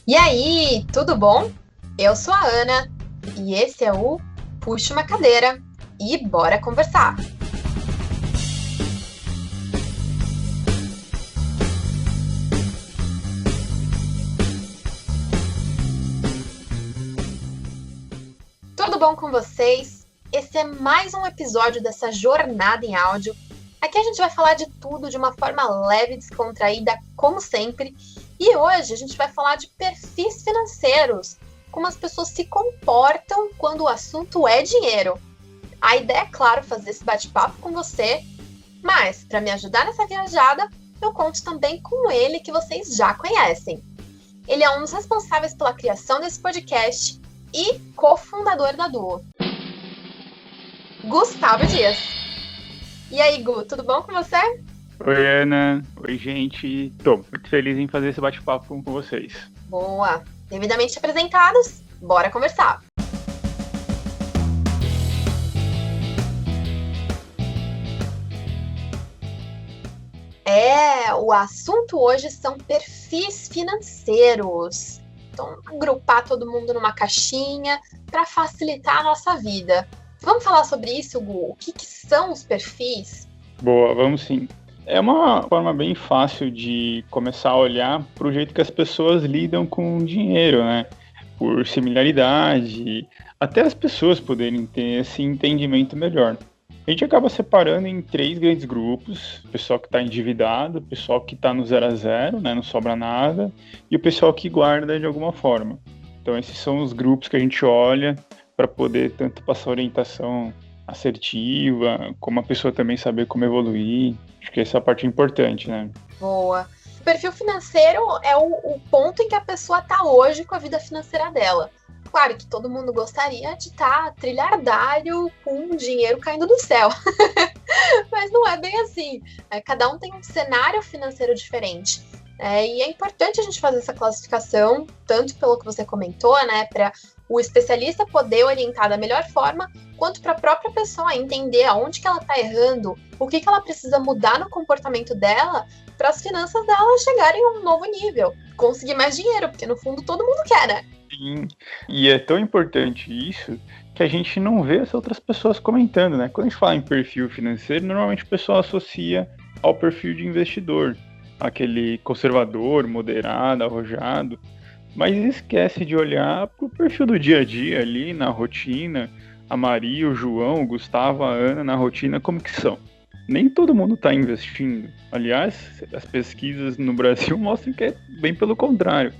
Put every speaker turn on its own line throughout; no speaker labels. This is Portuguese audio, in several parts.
E aí, tudo bom? Eu sou a Ana e esse é o Puxa uma Cadeira e bora conversar. Tudo bom com vocês? Esse é mais um episódio dessa jornada em áudio. Aqui a gente vai falar de tudo de uma forma leve e descontraída, como sempre. E hoje a gente vai falar de perfis financeiros, como as pessoas se comportam quando o assunto é dinheiro. A ideia é, claro, fazer esse bate-papo com você, mas para me ajudar nessa viajada, eu conto também com ele que vocês já conhecem. Ele é um dos responsáveis pela criação desse podcast e cofundador da Duo, Gustavo Dias. E aí, Gu, tudo bom com você?
Oi, Ana. Oi, gente. Tô muito feliz em fazer esse bate-papo com vocês.
Boa! Devidamente apresentados, bora conversar! O assunto hoje são perfis financeiros. Então, agrupar todo mundo numa caixinha para facilitar a nossa vida. Vamos falar sobre isso, Gu? O que são os perfis?
Boa, vamos sim. É uma forma bem fácil de começar a olhar para o jeito que as pessoas lidam com o dinheiro, né? Por similaridade, até as pessoas poderem ter esse entendimento melhor. A gente acaba separando em 3 grandes grupos: o pessoal que está endividado, o pessoal que está no 0 a 0, né, não sobra nada, e o pessoal que guarda de alguma forma. Então esses são os grupos que a gente olha para poder tanto passar orientação assertiva, como a pessoa também saber como evoluir. Acho que essa é a parte importante, né?
Boa. O perfil financeiro é o ponto em que a pessoa está hoje com a vida financeira dela. Claro que todo mundo gostaria de estar trilhardário com dinheiro caindo do céu. Mas não é bem assim. Cada um tem um cenário financeiro diferente. E é importante a gente fazer essa classificação, tanto pelo que você comentou, né, para o especialista poder orientar da melhor forma, quanto para a própria pessoa entender aonde que ela está errando, o que ela precisa mudar no comportamento dela para as finanças dela chegarem a um novo nível, conseguir mais dinheiro, porque no fundo todo mundo quer, né?
Sim, e é tão importante isso que a gente não vê as outras pessoas comentando, né? Quando a gente fala em perfil financeiro, normalmente o pessoal associa ao perfil de investidor, aquele conservador, moderado, arrojado, mas esquece de olhar para o perfil do dia a dia ali, na rotina. A Maria, o João, o Gustavo, a Ana, na rotina, como que são? Nem todo mundo está investindo. Aliás, as pesquisas no Brasil mostram que é bem pelo contrário.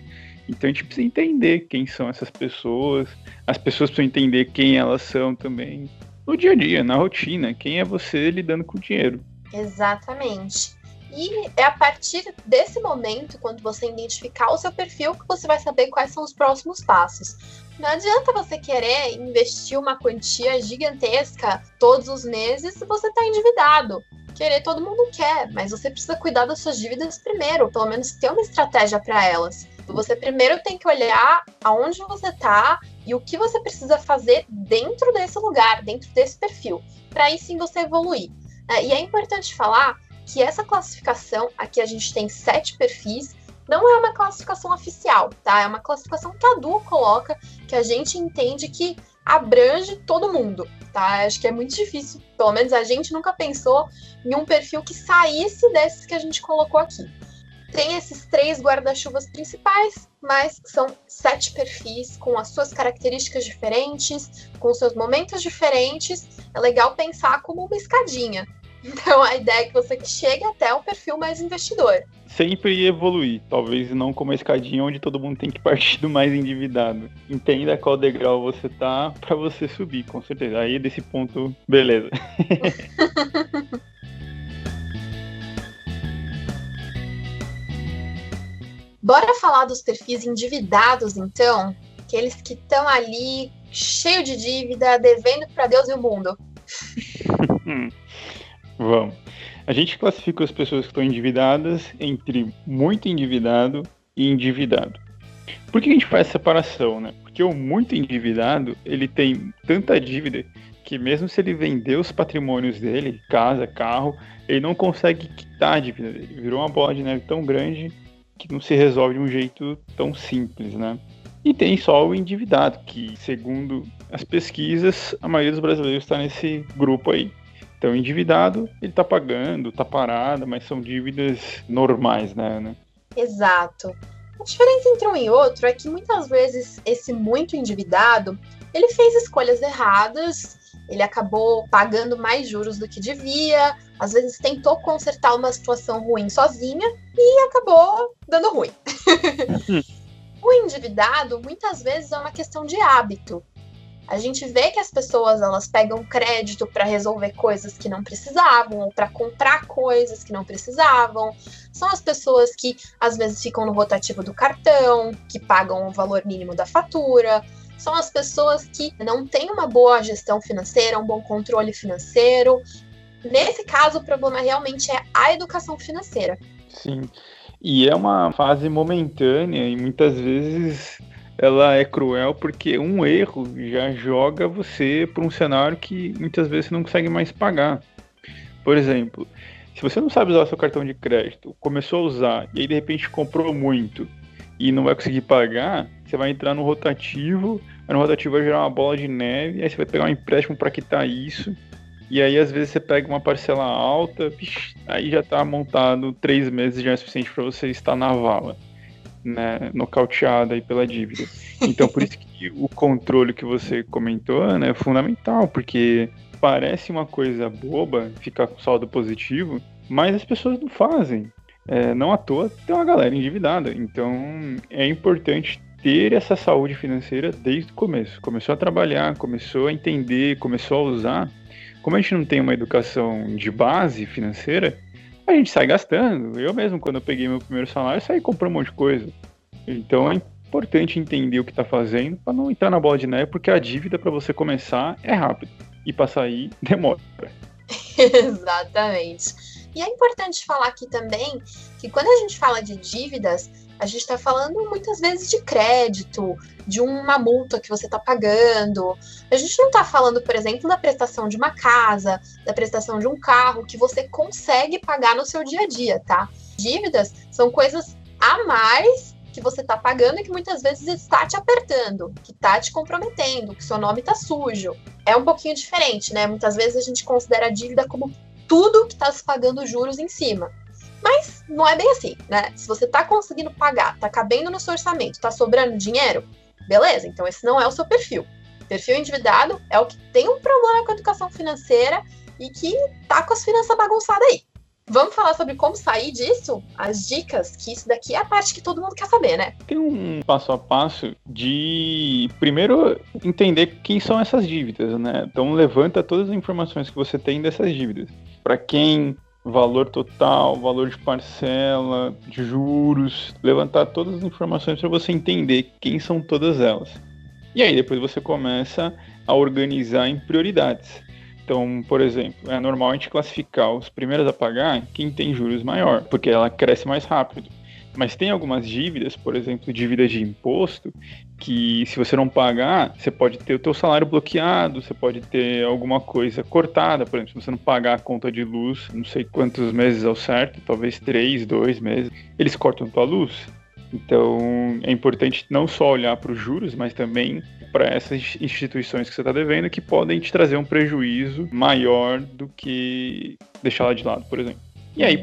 Então a gente precisa entender quem são essas pessoas, as pessoas precisam entender quem elas são também, no dia a dia, na rotina, quem é você lidando com o dinheiro.
Exatamente. E é a partir desse momento, quando você identificar o seu perfil, que você vai saber quais são os próximos passos. Não adianta você querer investir uma quantia gigantesca todos os meses se você está endividado. Querer todo mundo quer, mas você precisa cuidar das suas dívidas primeiro, pelo menos ter uma estratégia para elas. Você primeiro tem que olhar aonde você está e o que você precisa fazer dentro desse lugar, dentro desse perfil, para aí sim você evoluir. E é importante falar que essa classificação, aqui a gente tem 7 perfis, não é uma classificação oficial, tá? É uma classificação que a Duo coloca, que a gente entende que abrange todo mundo, tá? Acho que é muito difícil, pelo menos a gente nunca pensou em um perfil que saísse desses que a gente colocou aqui. Tem esses 3 guarda-chuvas principais, mas são 7 perfis com as suas características diferentes, com seus momentos diferentes. É legal pensar como uma escadinha. Então a ideia é que você chegue até o perfil mais investidor.
Sempre evoluir, talvez não como a escadinha onde todo mundo tem que partir do mais endividado. Entenda qual degrau você tá para você subir, com certeza. Aí desse ponto, beleza.
Bora falar dos perfis endividados, então? Aqueles que estão ali, cheio de dívida, devendo para Deus e o mundo.
Vamos. A gente classifica as pessoas que estão endividadas entre muito endividado e endividado. Por que a gente faz essa separação, né? Porque o muito endividado, ele tem tanta dívida que mesmo se ele vender os patrimônios dele, casa, carro, ele não consegue quitar a dívida dele. Virou uma bola de neve tão grande que não se resolve de um jeito tão simples, né? E tem só o endividado, que, segundo as pesquisas, a maioria dos brasileiros está nesse grupo aí. Então, o endividado, ele está pagando, está parado, mas são dívidas normais, né, Ana?
Exato. A diferença entre um e outro é que muitas vezes esse muito endividado, ele fez escolhas erradas, ele acabou pagando mais juros do que devia, às vezes tentou consertar uma situação ruim sozinha e acabou dando ruim. O endividado, muitas vezes, é uma questão de hábito. A gente vê que as pessoas, elas pegam crédito para resolver coisas que não precisavam, ou para comprar coisas que não precisavam. São as pessoas que, às vezes, ficam no rotativo do cartão, que pagam o valor mínimo da fatura. São as pessoas que não têm uma boa gestão financeira, um bom controle financeiro. Nesse caso, o problema realmente é a educação financeira.
Sim, e é uma fase momentânea e muitas vezes ela é cruel porque um erro já joga você para um cenário que muitas vezes você não consegue mais pagar. Por exemplo, se você não sabe usar seu cartão de crédito, começou a usar e aí de repente comprou muito e não vai conseguir pagar, você vai entrar no rotativo, aí no rotativo vai gerar uma bola de neve, aí você vai pegar um empréstimo para quitar isso, e aí às vezes você pega uma parcela alta, aí já está montado 3 meses, já é suficiente para você estar na vala, né, nocauteado aí pela dívida. Então por isso que o controle que você comentou, né, é fundamental, porque parece uma coisa boba ficar com saldo positivo, mas as pessoas não fazem. Não à toa tem uma galera endividada, então é importante ter essa saúde financeira desde o começo. Começou a trabalhar, começou a entender, começou a usar. Como a gente não tem uma educação de base financeira, a gente sai gastando. Eu mesmo, quando eu peguei meu primeiro salário, saí comprando um monte de coisa. Então é importante entender o que está fazendo para não entrar na bola de neve, porque a dívida para você começar é rápido e para sair demora.
Exatamente. E é importante falar aqui também que quando a gente fala de dívidas, a gente está falando muitas vezes de crédito, de uma multa que você está pagando. A gente não está falando, por exemplo, da prestação de uma casa, da prestação de um carro que você consegue pagar no seu dia a dia, tá? Dívidas são coisas a mais que você está pagando e que muitas vezes está te apertando, que está te comprometendo, que seu nome está sujo. É um pouquinho diferente, né? Muitas vezes a gente considera a dívida como tudo que está se pagando juros em cima. Mas não é bem assim, né? Se você está conseguindo pagar, está cabendo no seu orçamento, está sobrando dinheiro, beleza, então esse não é o seu perfil. Perfil endividado é o que tem um problema com a educação financeira e que tá com as finanças bagunçadas aí. Vamos falar sobre como sair disso? As dicas, que isso daqui é a parte que todo mundo quer saber, né?
Tem um passo a passo de, primeiro, entender quem são essas dívidas, né? Então, levanta todas as informações que você tem dessas dívidas. Para quem, valor total, valor de parcela, de juros, levantar todas as informações para você entender quem são todas elas. E aí, depois você começa a organizar em prioridades. Então, por exemplo, é normal a gente classificar os primeiros a pagar quem tem juros maior, porque ela cresce mais rápido. Mas tem algumas dívidas, por exemplo, dívidas de imposto, que se você não pagar, você pode ter o teu salário bloqueado, você pode ter alguma coisa cortada, por exemplo, se você não pagar a conta de luz, não sei quantos meses ao certo, talvez 3, 2 meses, eles cortam tua luz. Então, é importante não só olhar para os juros, mas também para essas instituições que você está devendo, que podem te trazer um prejuízo maior do que deixar lá de lado, por exemplo. E aí,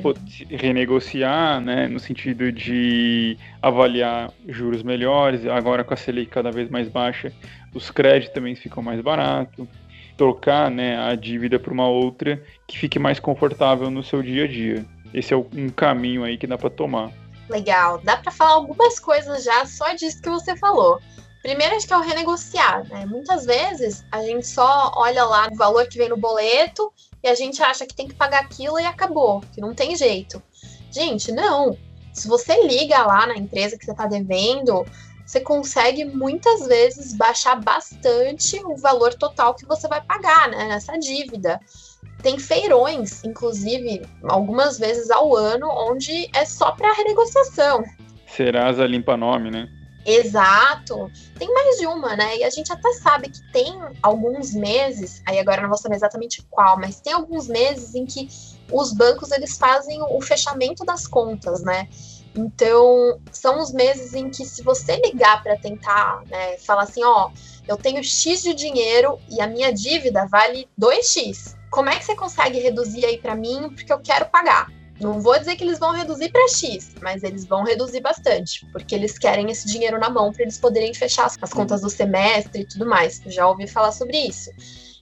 renegociar, né, no sentido de avaliar juros melhores, agora com a Selic cada vez mais baixa, os créditos também ficam mais baratos, trocar, né, a dívida por uma outra que fique mais confortável no seu dia a dia. Esse é um caminho aí que dá para tomar.
Legal, dá para falar algumas coisas já só disso que você falou. Primeiro, acho que é o renegociar, né? Muitas vezes a gente só olha lá o valor que vem no boleto e a gente acha que tem que pagar aquilo e acabou, que não tem jeito. Gente, não. Se você liga lá na empresa que você está devendo, você consegue muitas vezes baixar bastante o valor total que você vai pagar, né, nessa dívida. Tem feirões, inclusive, algumas vezes ao ano, onde é só para renegociação.
Serasa limpa nome, né?
Exato. Tem mais de uma, né? E a gente até sabe que tem alguns meses, aí agora eu não vou saber exatamente qual, mas tem alguns meses em que os bancos eles fazem o fechamento das contas, né? Então, são os meses em que, se você ligar para tentar, né, falar assim, ó, eu tenho X de dinheiro e a minha dívida vale 2X. Como é que você consegue reduzir aí para mim? Porque eu quero pagar. Não vou dizer que eles vão reduzir para X, mas eles vão reduzir bastante, porque eles querem esse dinheiro na mão para eles poderem fechar as contas do semestre e tudo mais. Eu já ouvi falar sobre isso.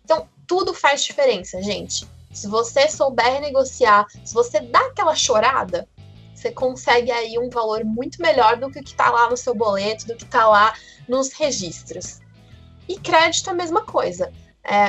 Então, tudo faz diferença, gente. Se você souber negociar, se você dá aquela chorada, você consegue aí um valor muito melhor do que o que está lá no seu boleto, do que está lá nos registros. E crédito é a mesma coisa.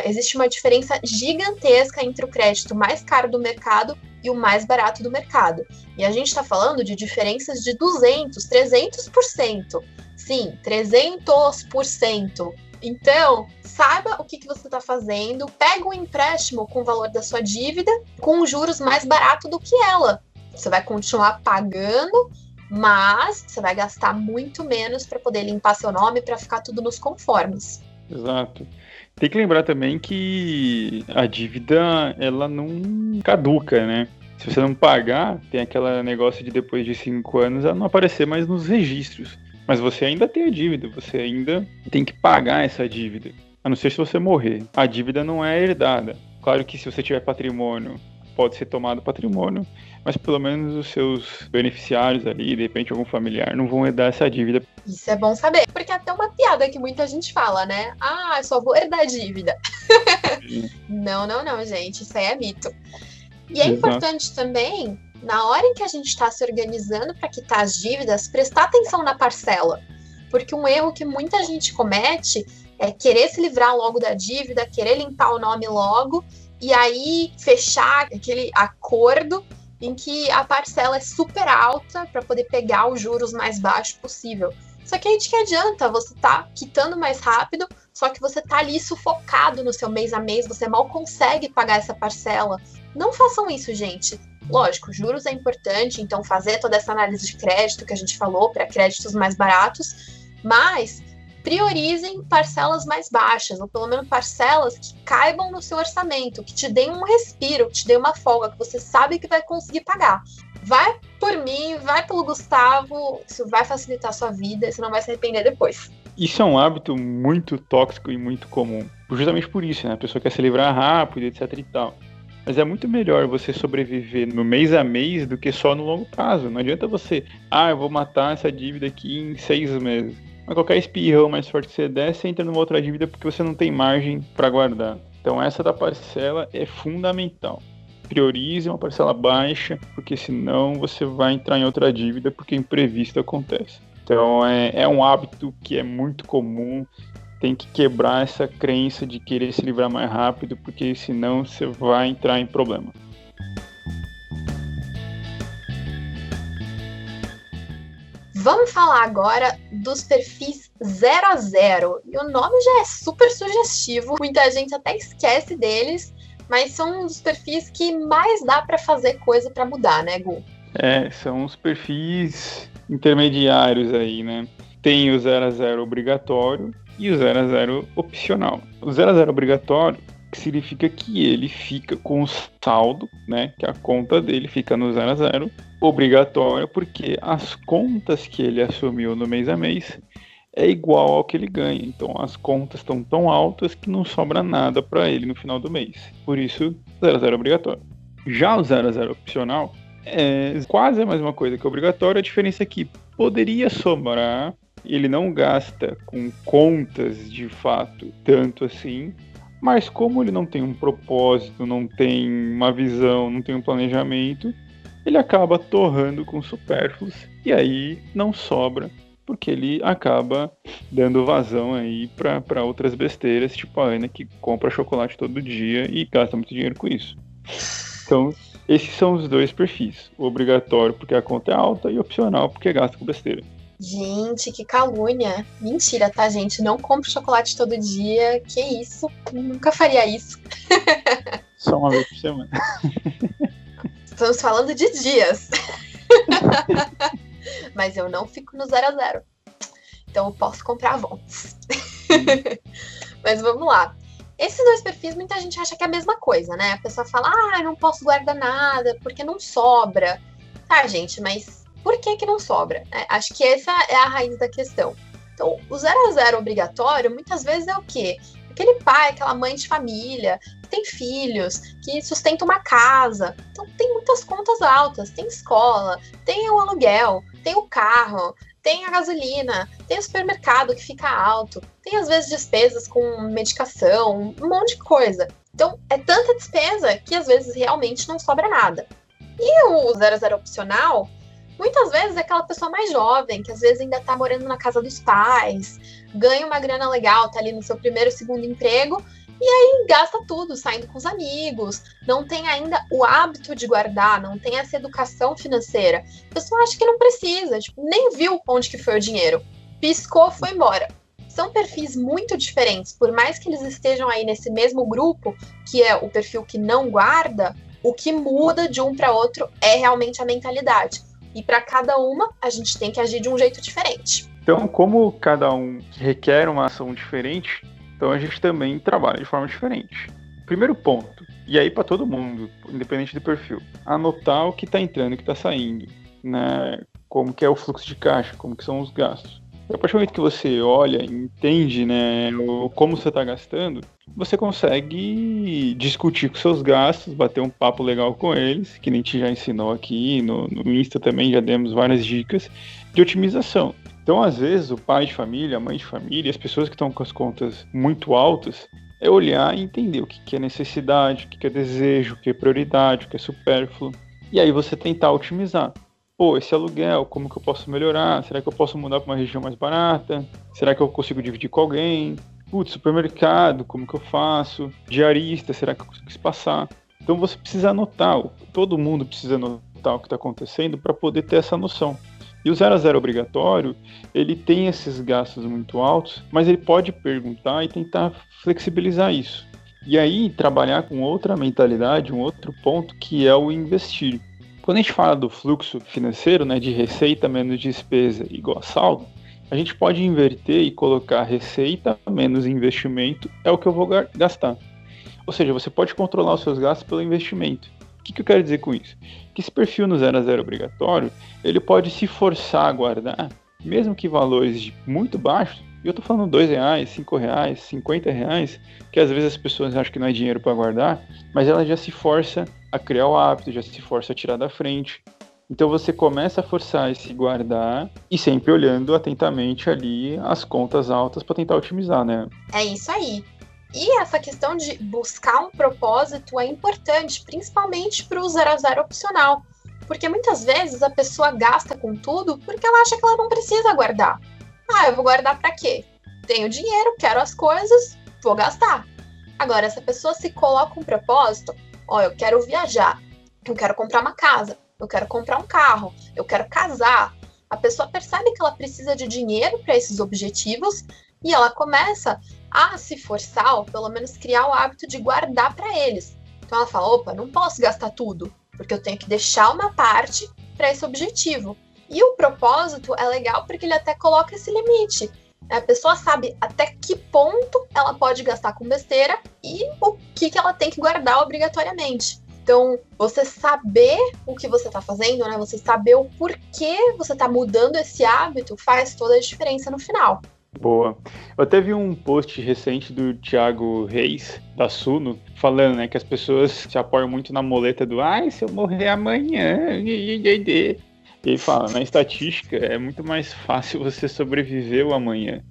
Existe uma diferença gigantesca entre o crédito mais caro do mercado e o mais barato do mercado. E a gente está falando de diferenças de 200%, 300%. Sim, 300%. Então, saiba o que você está fazendo, pega um empréstimo com o valor da sua dívida, com juros mais barato do que ela. Você vai continuar pagando, mas você vai gastar muito menos para poder limpar seu nome, para ficar tudo nos conformes.
Exato. Tem que lembrar também que a dívida, ela não caduca, né? Se você não pagar, tem aquele negócio de depois de 5 anos ela não aparecer mais nos registros. Mas você ainda tem a dívida, você ainda tem que pagar essa dívida. A não ser se você morrer. A dívida não é herdada. Claro que se você tiver patrimônio, pode ser tomado patrimônio, mas pelo menos os seus beneficiários ali, de repente algum familiar, não vão herdar essa dívida.
Isso é bom saber, porque é até uma piada que muita gente fala, né? Ah, eu só vou herdar dívida. Não, gente, isso aí é mito. E é importante também, na hora em que a gente está se organizando para quitar as dívidas, prestar atenção na parcela. Porque um erro que muita gente comete é querer se livrar logo da dívida, querer limpar o nome logo, e aí fechar aquele acordo em que a parcela é super alta para poder pegar os juros mais baixos possível. Só que aí de que adianta? Você tá quitando mais rápido, só que você tá ali sufocado no seu mês a mês, você mal consegue pagar essa parcela. Não façam isso, gente. Lógico, juros é importante, então fazer toda essa análise de crédito que a gente falou para créditos mais baratos, mas priorizem parcelas mais baixas, ou pelo menos parcelas que caibam no seu orçamento, que te deem um respiro, que te deem uma folga, que você sabe que vai conseguir pagar. Vai por mim, vai pelo Gustavo, isso vai facilitar a sua vida e você não vai se arrepender depois.
Isso é um hábito muito tóxico e muito comum. Justamente por isso, né? A pessoa quer se livrar rápido, etc e tal. Mas é muito melhor você sobreviver no mês a mês do que só no longo prazo. Não adianta você, eu vou matar essa dívida aqui em 6 meses. Mas qualquer espirrão mais forte que você der, você entra numa outra dívida porque você não tem margem para guardar. Então essa da parcela é fundamental. Priorize uma parcela baixa, porque senão você vai entrar em outra dívida porque imprevisto acontece. Então é um hábito que é muito comum. Tem que quebrar essa crença de querer se livrar mais rápido, porque senão você vai entrar em problema.
Vamos falar agora dos perfis 0 a 0. E o nome já é super sugestivo, muita gente até esquece deles, mas são os perfis que mais dá para fazer coisa para mudar, né, Gu?
São os perfis intermediários aí, né? Tem o 0 a 0 obrigatório e o 0 a 0 opcional. O 0 a 0 obrigatório significa que ele fica com o saldo, né? Que a conta dele fica no 0 a 0. Obrigatório porque as contas que ele assumiu no mês a mês é igual ao que ele ganha. Então as contas estão tão altas que não sobra nada para ele no final do mês. Por isso, 0 a 0 obrigatório. Já o 0 a 0 opcional é quase a mesma coisa que obrigatório. A diferença é que poderia sobrar, ele não gasta com contas de fato tanto assim, mas como ele não tem um propósito, não tem uma visão, não tem um planejamento, ele acaba torrando com supérfluos e aí não sobra, porque ele acaba dando vazão aí para outras besteiras, tipo a Ana que compra chocolate todo dia e gasta muito dinheiro com isso. Então, esses são os dois perfis, o obrigatório porque a conta é alta e o opcional porque gasta com besteira.
Gente, que calúnia. Mentira, tá, gente? Não compre chocolate todo dia. Que isso? Nunca faria isso.
Só uma vez por semana.
Estamos falando de dias. Mas eu não fico no 0 a 0. Então eu posso comprar Avons. Mas vamos lá. Esses dois perfis, muita gente acha que é a mesma coisa, né? A pessoa fala, não posso guardar nada porque não sobra. Tá, gente, mas Por que não sobra? Acho que essa é a raiz da questão. Então, o 0 a 0 obrigatório, muitas vezes é o quê? Aquele pai, aquela mãe de família, que tem filhos, que sustenta uma casa. Então, tem muitas contas altas. Tem escola, tem o aluguel, tem o carro, tem a gasolina, tem o supermercado que fica alto, tem às vezes despesas com medicação, um monte de coisa. Então, é tanta despesa que às vezes realmente não sobra nada. E o 0 a 0 opcional, muitas vezes é aquela pessoa mais jovem, que às vezes ainda tá morando na casa dos pais, ganha uma grana legal, tá ali no seu primeiro, segundo emprego, e aí gasta tudo, saindo com os amigos, não tem ainda o hábito de guardar, não tem essa educação financeira. A pessoa acha que não precisa, nem viu onde que foi o dinheiro. Piscou, foi embora. São perfis muito diferentes, por mais que eles estejam aí nesse mesmo grupo, que é o perfil que não guarda, o que muda de um para outro é realmente a mentalidade. E para cada uma, a gente tem que agir de um jeito diferente.
Então, como cada um requer uma ação diferente, então a gente também trabalha de forma diferente. Primeiro ponto, e aí para todo mundo, independente do perfil, anotar o que está entrando e o que está saindo, né? Como que é o fluxo de caixa, como que são os gastos. A partir do momento que você olha e entende, né, como você está gastando, você consegue discutir com seus gastos, bater um papo legal com eles, que nem a gente já ensinou aqui, no Insta também já demos várias dicas de otimização. Então, às vezes, o pai de família, a mãe de família, as pessoas que estão com as contas muito altas, é olhar e entender o que é necessidade, o que é desejo, o que é prioridade, o que é supérfluo, e aí você tentar otimizar. Pô, esse aluguel, como que eu posso melhorar? Será que eu posso mudar para uma região mais barata? Será que eu consigo dividir com alguém? Putz, supermercado, como que eu faço? Diarista, será que eu consigo espaçar? Então você precisa anotar, todo mundo precisa anotar o que está acontecendo para poder ter essa noção. E o 0 a 0 obrigatório, ele tem esses gastos muito altos, mas ele pode perguntar e tentar flexibilizar isso. E aí trabalhar com outra mentalidade, um outro ponto, que é o investir. Quando a gente fala do fluxo financeiro, né, de receita menos despesa igual a saldo, a gente pode inverter e colocar receita menos investimento é o que eu vou gastar. Ou seja, você pode controlar os seus gastos pelo investimento. O que eu quero dizer com isso? Que esse perfil no 0 a 0 obrigatório, ele pode se forçar a guardar, mesmo que valores muito baixos, e eu estou falando R$2, R$5, R$50, que às vezes as pessoas acham que não é dinheiro para guardar, mas ela já se força a criar o hábito, já se força a tirar da frente. Então você começa a forçar esse guardar e sempre olhando atentamente ali as contas altas para tentar otimizar, né?
É isso aí. E essa questão de buscar um propósito é importante, principalmente para o 0 a 0 opcional. Porque muitas vezes a pessoa gasta com tudo porque ela acha que ela não precisa guardar. Eu vou guardar para quê? Tenho dinheiro, quero as coisas, vou gastar. Agora, se a pessoa se coloca um propósito, eu quero viajar, eu quero comprar uma casa, eu quero comprar um carro, eu quero casar. A pessoa percebe que ela precisa de dinheiro para esses objetivos e ela começa a se forçar, ou pelo menos criar o hábito de guardar para eles. Então ela fala, não posso gastar tudo, porque eu tenho que deixar uma parte para esse objetivo. E o propósito é legal porque ele até coloca esse limite. A pessoa sabe até que ponto ela pode gastar com besteira e o que ela tem que guardar obrigatoriamente. Então, você saber o que você está fazendo, né? Você saber o porquê você está mudando esse hábito faz toda a diferença no final.
Boa. Eu até vi um post recente do Thiago Reis, da Suno, falando, né, que as pessoas se apoiam muito na muleta do se eu morrer amanhã... E ele fala, na estatística é muito mais fácil você sobreviver o amanhã.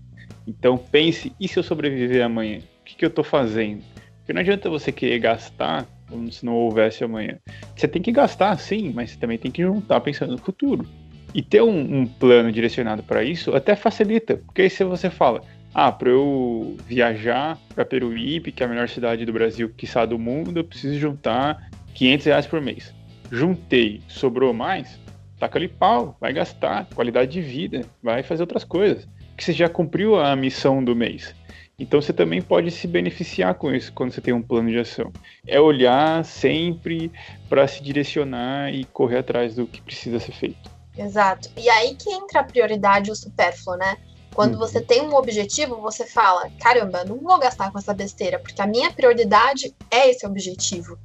Então pense, e se eu sobreviver amanhã? O que eu estou fazendo? Porque não adianta você querer gastar como se não houvesse amanhã. Você tem que gastar, sim, mas você também tem que juntar pensando no futuro. E ter um plano direcionado para isso até facilita. Porque aí se você fala, para eu viajar para Peruíbe, que é a melhor cidade do Brasil, quiçá do mundo, eu preciso juntar R$500 por mês. Juntei, sobrou mais... Taca ali pau, vai gastar, qualidade de vida, vai fazer outras coisas. Que você já cumpriu a missão do mês. Então você também pode se beneficiar com isso quando você tem um plano de ação. É olhar sempre para se direcionar e correr atrás do que precisa ser feito.
Exato. E aí que entra a prioridade e o supérfluo, né? Quando você tem um objetivo, você fala, caramba, não vou gastar com essa besteira, porque a minha prioridade é esse objetivo.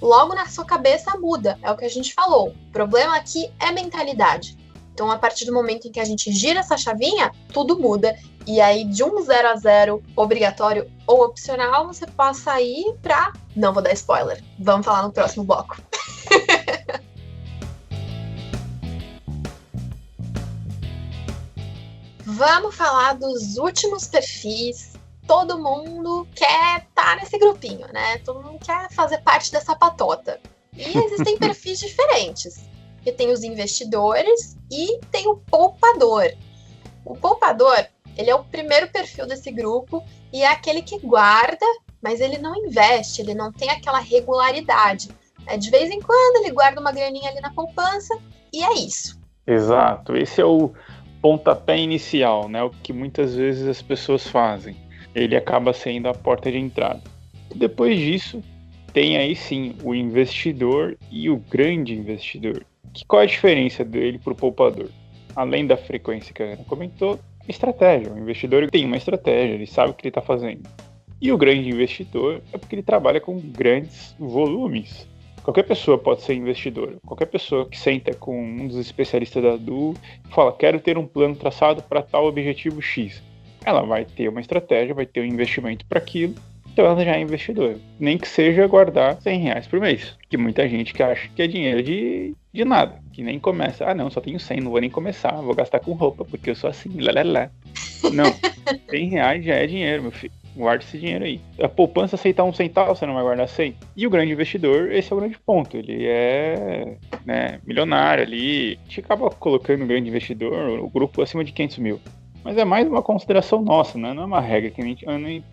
Logo na sua cabeça muda, é o que a gente falou. O problema aqui é mentalidade. Então, a partir do momento em que a gente gira essa chavinha, tudo muda. E aí, de um 0 a 0 obrigatório ou opcional, você passa aí pra... Não vou dar spoiler. Vamos falar no próximo bloco. Vamos falar dos últimos perfis. Todo mundo quer estar nesse grupinho, né? Todo mundo quer fazer parte dessa patota. E existem perfis diferentes. E tem os investidores e tem o poupador. O poupador, ele é o primeiro perfil desse grupo e é aquele que guarda, mas ele não investe, ele não tem aquela regularidade. De vez em quando ele guarda uma graninha ali na poupança e é isso.
Exato, esse é o pontapé inicial, né? O que muitas vezes as pessoas fazem. Ele acaba sendo a porta de entrada. Depois disso, tem aí sim o investidor e o grande investidor. Qual é a diferença dele para o poupador? Além da frequência que a Ana comentou, estratégia. O investidor tem uma estratégia, ele sabe o que ele está fazendo. E o grande investidor é porque ele trabalha com grandes volumes. Qualquer pessoa pode ser investidor. Qualquer pessoa que senta com um dos especialistas da DU e fala, quero ter um plano traçado para tal objetivo X. Ela vai ter uma estratégia, vai ter um investimento para aquilo. Então ela já é investidora. Nem que seja guardar R$100 por mês. Que muita gente que acha que é dinheiro de nada. Que nem começa. Ah, não, só tenho 100, não vou nem começar. Vou gastar com roupa, porque eu sou assim. Lalala. Não, R$100 já é dinheiro, meu filho. Guarda esse dinheiro aí. A poupança aceitar um centavo, você não vai guardar 100. E o grande investidor, esse é o grande ponto. Ele é milionário ali. A gente acaba colocando o grande investidor, o grupo acima de 500 mil. Mas é mais uma consideração nossa, né? Não é uma regra que a gente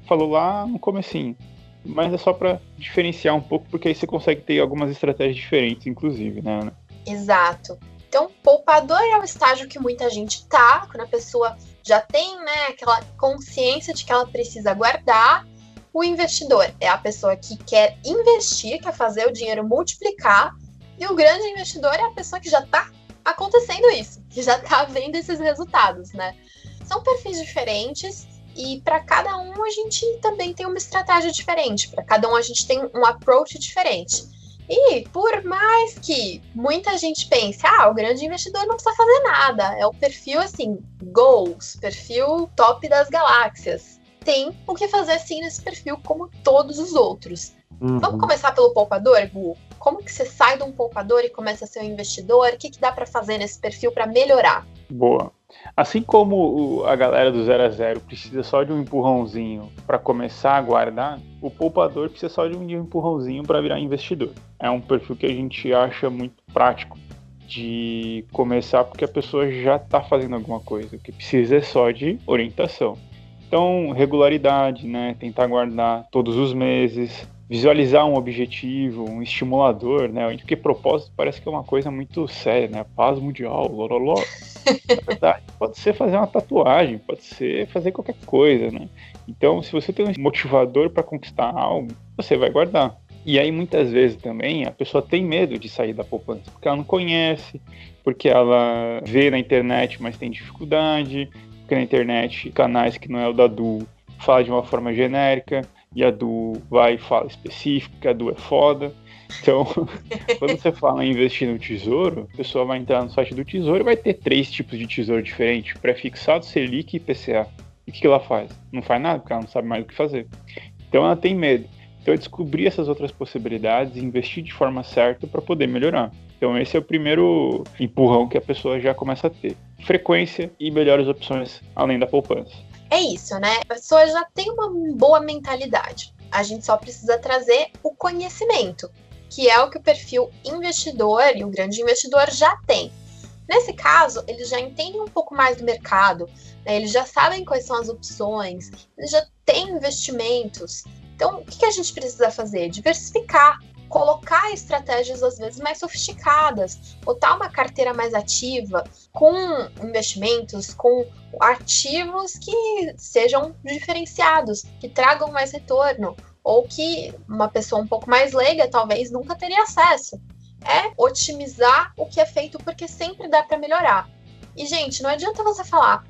falou lá no comecinho. Mas é só para diferenciar um pouco, porque aí você consegue ter algumas estratégias diferentes, inclusive, né, Ana?
Exato. Então, poupador é o estágio que muita gente tá, quando a pessoa já tem, né, aquela consciência de que ela precisa guardar. O investidor é a pessoa que quer investir, quer fazer o dinheiro multiplicar. E o grande investidor é a pessoa que já tá acontecendo isso, que já tá vendo esses resultados, né? São perfis diferentes e para cada um a gente também tem uma estratégia diferente. Para cada um a gente tem um approach diferente. E por mais que muita gente pense, o grande investidor não precisa fazer nada, é o perfil assim, goals, perfil top das galáxias. Tem o que fazer sim nesse perfil, como todos os outros. Vamos começar pelo poupador, Gu? Como que você sai de um poupador e começa a ser um investidor? O que dá para fazer nesse perfil para melhorar?
Boa. Assim como a galera do 0 a 0 precisa só de um empurrãozinho para começar a guardar, o poupador precisa só de um empurrãozinho para virar investidor. É um perfil que a gente acha muito prático de começar porque a pessoa já está fazendo alguma coisa. O que precisa é só de orientação. Então, regularidade, né? Tentar guardar todos os meses, visualizar um objetivo, um estimulador, né? Porque propósito parece que é uma coisa muito séria, né? Paz mundial, loroló. Na verdade, pode ser fazer uma tatuagem, pode ser fazer qualquer coisa, né? Então, se você tem um motivador para conquistar algo, você vai guardar. E aí, muitas vezes também, a pessoa tem medo de sair da poupança, porque ela não conhece, porque ela vê na internet, mas tem dificuldade, porque na internet, canais que não é o da DU, fala de uma forma genérica, e a DU vai e fala específico, que a DU é foda. Então, quando você fala em investir no tesouro, a pessoa vai entrar no site do tesouro e vai ter 3 tipos de tesouro diferentes, pré-fixado, Selic e IPCA. E o que ela faz? Não faz nada, porque ela não sabe mais o que fazer. Então ela tem medo. Então descobrir essas outras possibilidades e investir de forma certa para poder melhorar. Então esse é o primeiro empurrão que a pessoa já começa a ter. Frequência e melhores opções além da poupança.
É isso, né? A pessoa já tem uma boa mentalidade. A gente só precisa trazer o conhecimento, que é o que o perfil investidor e o grande investidor já tem. Nesse caso, eles já entendem um pouco mais do mercado, né? Eles já sabem quais são as opções, eles já têm investimentos. Então, o que a gente precisa fazer? Diversificar, colocar estratégias às vezes mais sofisticadas, botar uma carteira mais ativa, com investimentos, com ativos que sejam diferenciados, que tragam mais retorno, ou que uma pessoa um pouco mais leiga talvez nunca teria acesso. É otimizar o que é feito, porque sempre dá para melhorar. E, gente, não adianta você falar,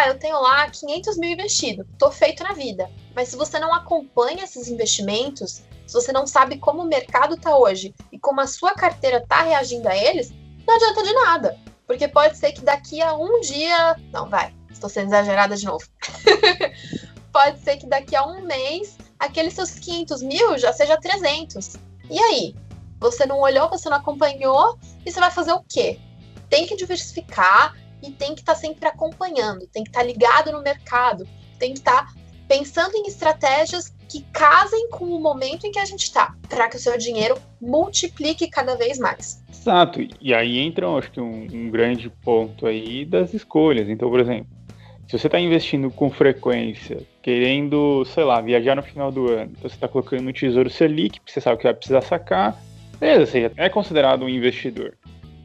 eu tenho lá 500 mil investido, tô feito na vida. Mas se você não acompanha esses investimentos, se você não sabe como o mercado tá hoje e como a sua carteira tá reagindo a eles, não adianta de nada. Porque pode ser que daqui a um dia... Não, estou sendo exagerada de novo. Pode ser que daqui a um mês, aqueles seus 500 mil já seja 300. E aí? Você não olhou, você não acompanhou, e você vai fazer o quê? Tem que diversificar e tem que estar sempre acompanhando, tem que estar ligado no mercado, tem que estar pensando em estratégias que casem com o momento em que a gente está, para que o seu dinheiro multiplique cada vez mais.
Exato, e aí entra, acho que um grande ponto aí das escolhas. Então, por exemplo, se você está investindo com frequência, querendo, sei lá, viajar no final do ano, então você está colocando no Tesouro Selic, porque você sabe que vai precisar sacar, beleza, você é considerado um investidor.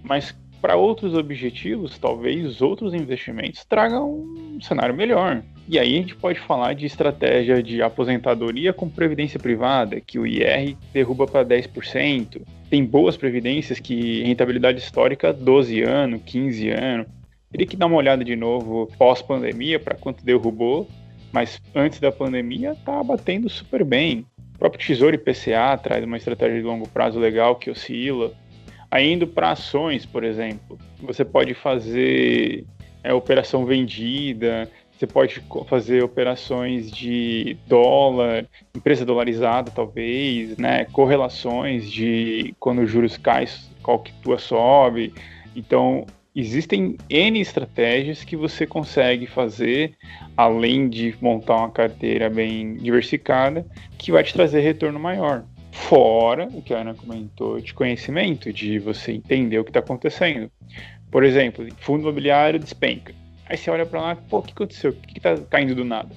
Mas para outros objetivos, talvez outros investimentos tragam um cenário melhor. E aí a gente pode falar de estratégia de aposentadoria com previdência privada, que o IR derruba para 10%. Tem boas previdências que rentabilidade histórica 12 anos, 15 anos. Teria que dar uma olhada de novo pós-pandemia para quanto derrubou, mas antes da pandemia está batendo super bem. O próprio Tesouro IPCA traz uma estratégia de longo prazo legal que oscila. Aí indo para ações, por exemplo, você pode fazer operação vendida, você pode fazer operações de dólar, empresa dolarizada talvez, né? Correlações de quando os juros caem, qual que tua sobe. Então, existem N estratégias que você consegue fazer, além de montar uma carteira bem diversificada, que vai te trazer retorno maior. Fora o que a Ana comentou de conhecimento, de você entender o que está acontecendo. Por exemplo, fundo imobiliário despenca. Aí você olha para lá, pô, o que aconteceu? O que está caindo do nada?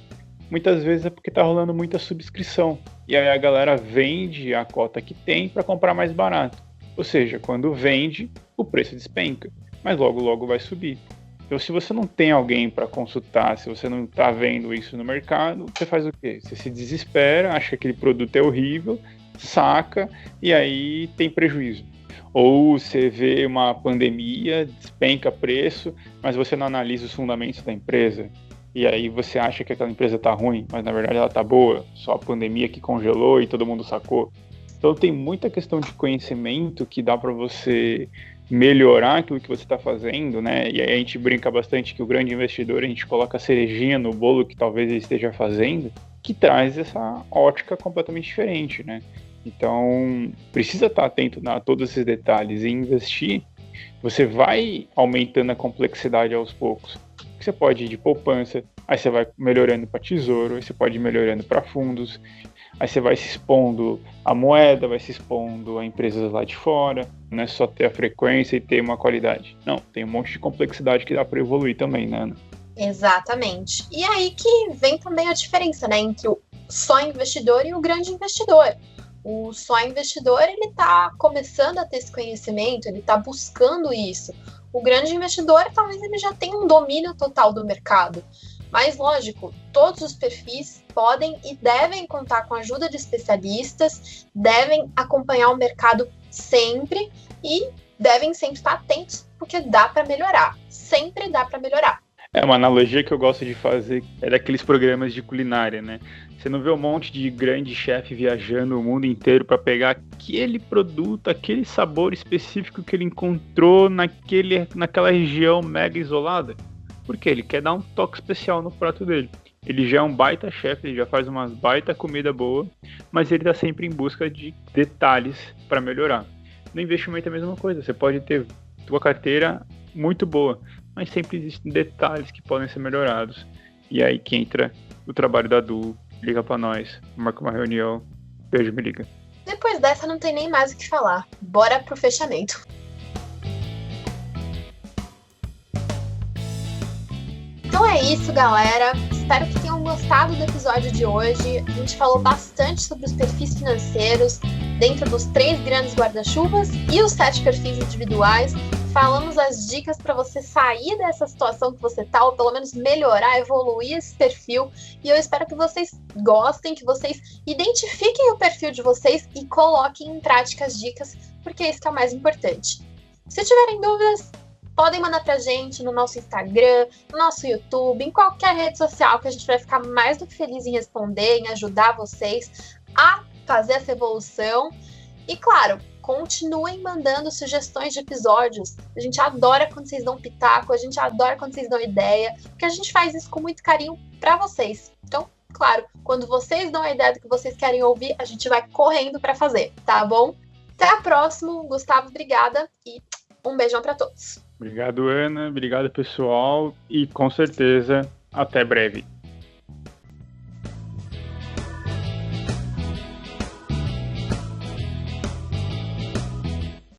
Muitas vezes é porque está rolando muita subscrição. E aí a galera vende a cota que tem para comprar mais barato. Ou seja, quando vende, o preço despenca. Mas logo, logo vai subir. Então, se você não tem alguém para consultar, se você não está vendo isso no mercado, você faz o quê? Você se desespera, acha que aquele produto é horrível, saca e aí tem prejuízo. Ou você vê uma pandemia, despenca preço, mas você não analisa os fundamentos da empresa. E aí você acha que aquela empresa está ruim, mas na verdade ela está boa. Só a pandemia que congelou e todo mundo sacou. Então tem muita questão de conhecimento que dá para você melhorar aquilo que você está fazendo, né? E aí a gente brinca bastante que o grande investidor, a gente coloca a cerejinha no bolo que talvez ele esteja fazendo, que traz essa ótica completamente diferente, né? Então, precisa estar atento a todos esses detalhes e investir. Você vai aumentando a complexidade aos poucos. Você pode ir de poupança, aí você vai melhorando para tesouro, aí você pode ir melhorando para fundos, aí você vai se expondo à moeda, vai se expondo a empresas lá de fora. Não é só ter a frequência e ter uma qualidade. Não, tem um monte de complexidade que dá para evoluir também, né, Ana?
Exatamente. E aí que vem também a diferença, né, entre o só investidor e o grande investidor. O só investidor, ele está começando a ter esse conhecimento, ele está buscando isso. O grande investidor, talvez ele já tenha um domínio total do mercado. Mas, lógico, todos os perfis podem e devem contar com a ajuda de especialistas, devem acompanhar o mercado sempre e devem sempre estar atentos, porque dá para melhorar. Sempre dá para melhorar.
Uma analogia que eu gosto de fazer é daqueles programas de culinária, né? Você não vê um monte de grande chefe viajando o mundo inteiro para pegar aquele produto, aquele sabor específico que ele encontrou naquela região mega isolada? Porque ele quer dar um toque especial no prato dele. Ele já é um baita chefe, ele já faz uma baita comida boa, mas ele está sempre em busca de detalhes para melhorar. No investimento é a mesma coisa, você pode ter sua carteira muito boa, mas sempre existem detalhes que podem ser melhorados. E aí que entra o trabalho da Du, liga pra nós, marca uma reunião, beijo, me liga.
Depois dessa não tem nem mais o que falar, bora pro fechamento. Então é isso, galera. Espero que tenham gostado do episódio de hoje. A gente falou bastante sobre os perfis financeiros dentro dos 3 grandes guarda-chuvas e os 7 perfis individuais. Falamos as dicas para você sair dessa situação que você está, ou pelo menos melhorar, evoluir esse perfil. E eu espero que vocês gostem, que vocês identifiquem o perfil de vocês e coloquem em prática as dicas, porque é isso que é o mais importante. Se tiverem dúvidas, podem mandar pra gente no nosso Instagram, no nosso YouTube, em qualquer rede social, que a gente vai ficar mais do que feliz em responder, em ajudar vocês a fazer essa evolução. E claro, continuem mandando sugestões de episódios. A gente adora quando vocês dão pitaco, a gente adora quando vocês dão ideia, porque a gente faz isso com muito carinho para vocês. Então, claro, quando vocês dão a ideia do que vocês querem ouvir, a gente vai correndo para fazer, tá bom? Até a próxima, Gustavo, obrigada e um beijão para todos.
Obrigado, Ana. Obrigado, pessoal. E com certeza, até breve.